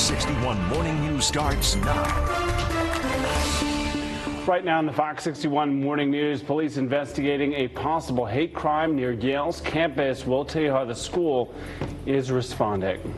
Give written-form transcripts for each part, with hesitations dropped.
61 Morning News starts now. Right now in the Fox 61 Morning News, police investigating a possible hate crime near Yale's campus. We'll tell you how the school is responding.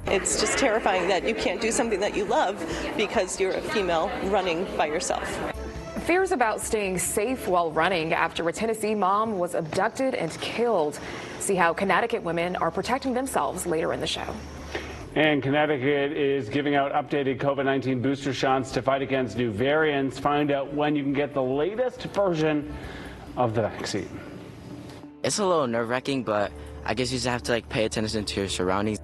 It's just terrifying that you can't do something that you love because you're a female running by yourself. Fears about staying safe while running after a Tennessee mom was abducted and killed. See how Connecticut women are protecting themselves later in the show. And Connecticut is giving out updated COVID-19 booster shots to fight against new variants. Find out when you can get the latest version of the vaccine. It's a little nerve-wracking, but I guess you just have to pay attention to your surroundings.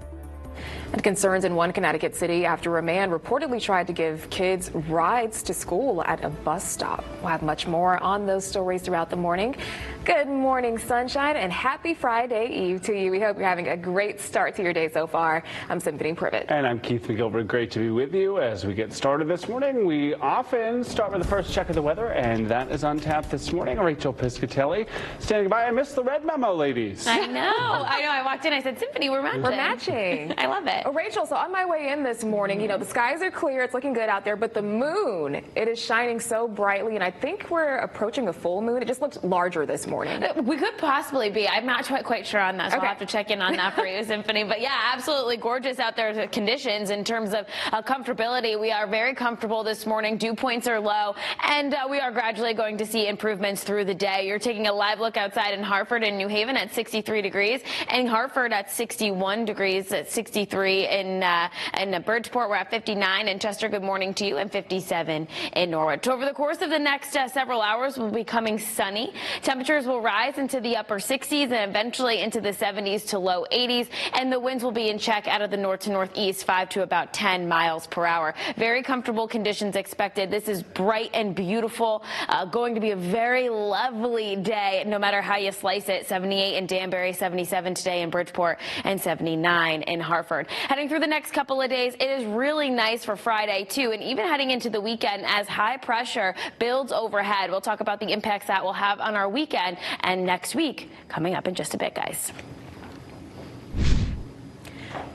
And concerns in one Connecticut city after a man reportedly tried to give kids rides to school at a bus stop. We'll have much more on those stories throughout the morning. Good morning, sunshine, and happy Friday Eve to you. We hope you're having a great start to your day so far. I'm Symphony Privet. And I'm Keith McGilbert. Great to be with you as we get started this morning. We often start with the first check of the weather, and that is on tap this morning. Rachel Piscatelli standing by. I missed the red memo, ladies. I know. I walked in, I said, Symphony, we're matching. We're matching. I love it. Oh, Rachel, so on my way in this morning, the skies are clear. It's looking good out there, but the moon, it is shining so brightly, and I think we're approaching a full moon. It just looks larger this morning. We could possibly be. I'm not quite sure on that, so okay. I'll have to check in on that for you, Symphony. But yeah, absolutely gorgeous out there conditions in terms of comfortability. We are very comfortable this morning. Dew points are low, and we are gradually going to see improvements through the day. You're taking a live look outside in Hartford and New Haven at 63 degrees, and Hartford at 61 degrees, at 63 in Bridgeport. We're at 59 in Chester. Good morning to you, and 57 in Norwich. Over the course of the next several hours, we'll be becoming sunny. Temperatures will rise into the upper 60s and eventually into the 70s to low 80s, and the winds will be in check out of the north to northeast, 5 to about 10 miles per hour. Very comfortable conditions expected. This is bright and beautiful. Going to be a very lovely day, no matter how you slice it. 78 in Danbury, 77 today in Bridgeport, and 79 in Hartford. Heading through the next couple of days, it is really nice for Friday, too, and even heading into the weekend as high pressure builds overhead. We'll talk about the impacts that will have on our weekend and next week coming up in just a bit, guys.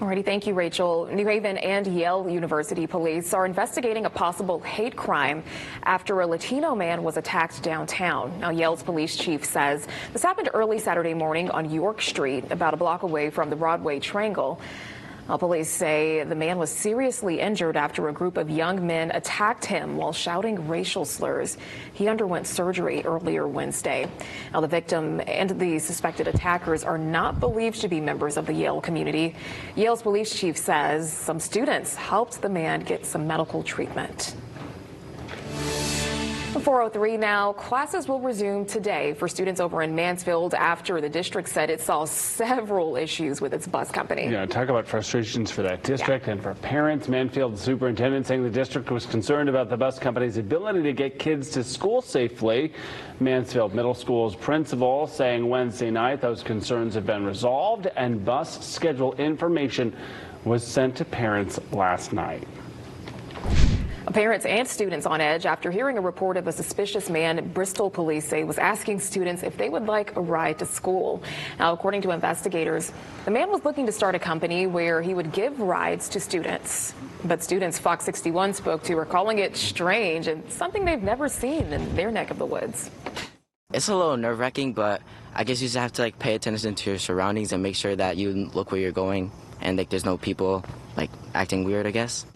Alrighty, thank you, Rachel. New Haven and Yale University police are investigating a possible hate crime after a Latino man was attacked downtown. Now, Yale's police chief says this happened early Saturday morning on York Street, about a block away from the Broadway Triangle. Police say the man was seriously injured after a group of young men attacked him while shouting racial slurs. He underwent surgery earlier Wednesday. Now, the victim and the suspected attackers are not believed to be members of the Yale community. Yale's police chief says some students helped the man get some medical treatment. 4:03 now. Classes will resume today for students over in Mansfield after the district said it saw several issues with its bus company. Yeah, talk about frustrations for that district and for parents. Mansfield superintendent saying the district was concerned about the bus company's ability to get kids to school safely. Mansfield Middle School's principal saying Wednesday night those concerns have been resolved and bus schedule information was sent to parents last night. Parents and students on edge after hearing a report of a suspicious man Bristol police say was asking students if they would like a ride to school. Now, according to investigators, the man was looking to start a company where he would give rides to students. But students Fox 61 spoke to are calling it strange and something they've never seen in their neck of the woods. It's a little nerve-wracking, but I guess you just have to pay attention to your surroundings and make sure that you look where you're going and there's no people acting weird, I guess.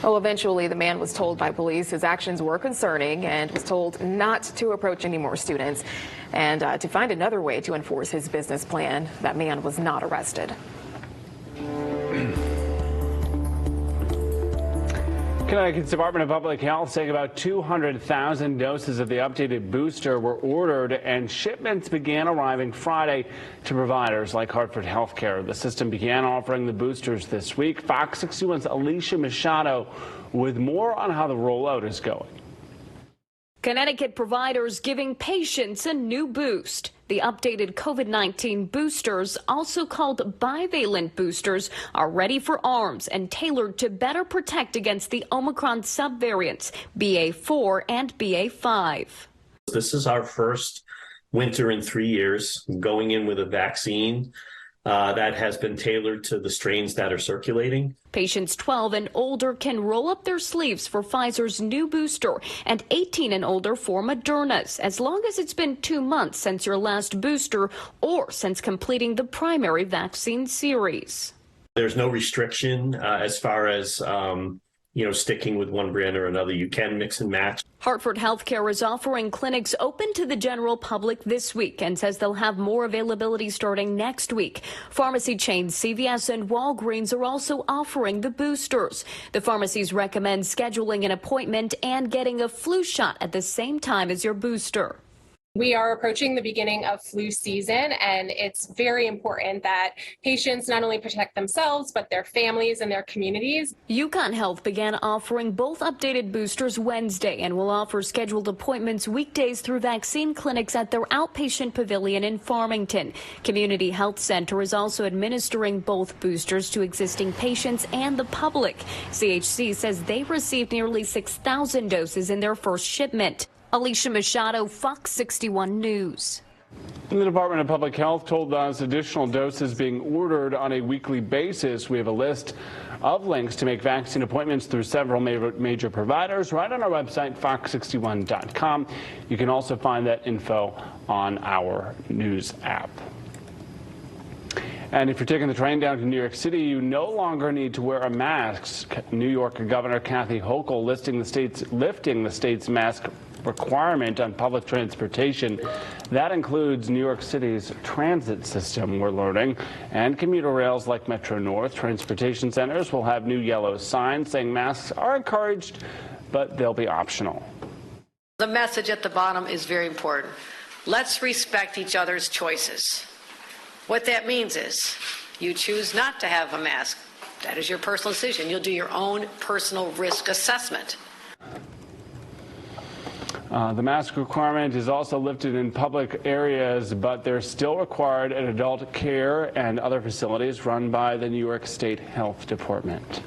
Well, eventually the man was told by police his actions were concerning and was told not to approach any more students and to find another way to enforce his business plan. That man was not arrested. Connecticut's Department of Public Health saying about 200,000 doses of the updated booster were ordered and shipments began arriving Friday to providers like Hartford Healthcare. The system began offering the boosters this week. Fox 61's Alicia Machado with more on how the rollout is going. Connecticut providers giving patients a new boost. The updated COVID-19 boosters, also called bivalent boosters, are ready for arms and tailored to better protect against the Omicron subvariants, BA4 and BA5. This is our first winter in 3 years going in with a vaccine that has been tailored to the strains that are circulating. Patients 12 and older can roll up their sleeves for Pfizer's new booster and 18 and older for Moderna's, as long as it's been 2 months since your last booster or since completing the primary vaccine series. There's no restriction as far as sticking with one brand or another. You can mix and match. Hartford Healthcare is offering clinics open to the general public this week and says they'll have more availability starting next week. Pharmacy chains CVS and Walgreens are also offering the boosters. The pharmacies recommend scheduling an appointment and getting a flu shot at the same time as your booster. We are approaching the beginning of flu season, and it's very important that patients not only protect themselves, but their families and their communities. UConn Health began offering both updated boosters Wednesday and will offer scheduled appointments weekdays through vaccine clinics at their outpatient pavilion in Farmington. Community Health Center is also administering both boosters to existing patients and the public. CHC says they received nearly 6,000 doses in their first shipment. Alicia Machado, Fox 61 News. The Department of Public Health told us additional doses being ordered on a weekly basis. We have a list of links to make vaccine appointments through several major providers right on our website, fox61.com. You can also find that info on our news app. And if you're taking the train down to New York City, you no longer need to wear a mask. New York Governor Kathy Hochul lifting the state's mask requirement on public transportation. That includes New York City's transit system, we're learning, and commuter rails like Metro North. Transportation centers will have new yellow signs saying masks are encouraged, but they'll be optional. The message at the bottom is very important. Let's respect each other's choices. What that means is you choose not to have a mask. That is your personal decision. You'll do your own personal risk assessment. The mask requirement is also lifted in public areas, but they're still required at adult care and other facilities run by the New York State Health Department.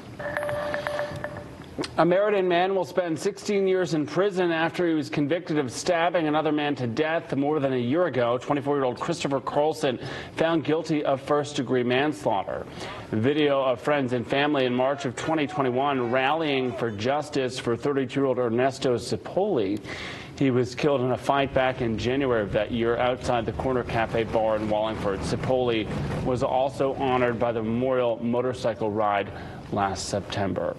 A Meriden man will spend 16 years in prison after he was convicted of stabbing another man to death more than a year ago. 24-year-old Christopher Carlson found guilty of first-degree manslaughter. Video of friends and family in March of 2021 rallying for justice for 32-year-old Ernesto Cipolli. He was killed in a fight back in January of that year outside the Corner Cafe bar in Wallingford. Cipolli was also honored by the Memorial Motorcycle Ride last September.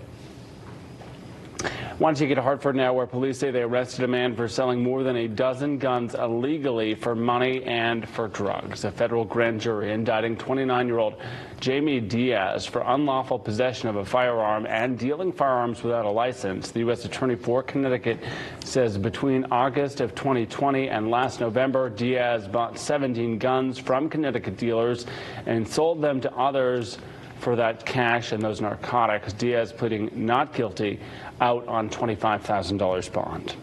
Want to get to Hartford now, where police say they arrested a man for selling more than a dozen guns illegally for money and for drugs. A federal grand jury indicting 29-year-old Jamie Diaz for unlawful possession of a firearm and dealing firearms without a license. The U.S. Attorney for Connecticut says between August of 2020 and last November, Diaz bought 17 guns from Connecticut dealers and sold them to others for that cash and those narcotics. Diaz pleading not guilty, out on $25,000 bond.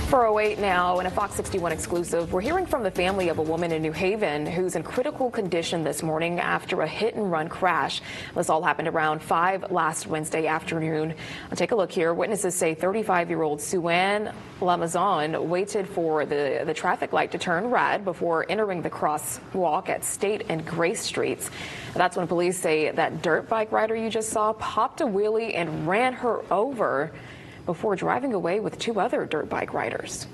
4:08 now, in a Fox 61 exclusive, we're hearing from the family of a woman in New Haven who's in critical condition this morning after a hit-and-run crash. This all happened around 5 last Wednesday afternoon. I'll take a look here. Witnesses say 35-year-old Sue-Ann Lamazon waited for the traffic light to turn red before entering the crosswalk at State and Grace Streets. That's when police say that dirt bike rider you just saw popped a wheelie and ran her over before driving away with 2 other dirt bike riders.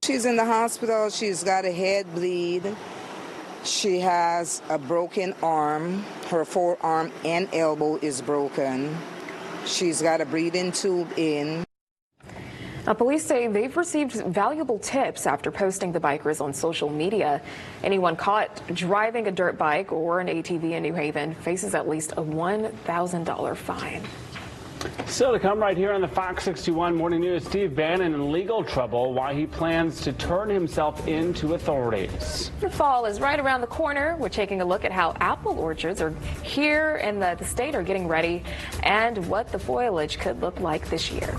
She's in the hospital. She's got a head bleed. She has a broken arm. Her forearm and elbow is broken. She's got a breathing tube in. Now, police say they've received valuable tips after posting the bikers on social media. Anyone caught driving a dirt bike or an ATV in New Haven faces at least a $1,000 fine. Still to come right here on the Fox 61 Morning News, Steve Bannon in legal trouble, why he plans to turn himself in to authorities. The fall is right around the corner. We're taking a look at how apple orchards are here in the state are getting ready and what the foliage could look like this year.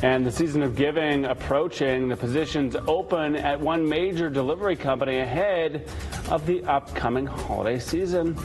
And the season of giving approaching, the positions open at one major delivery company ahead of the upcoming holiday season.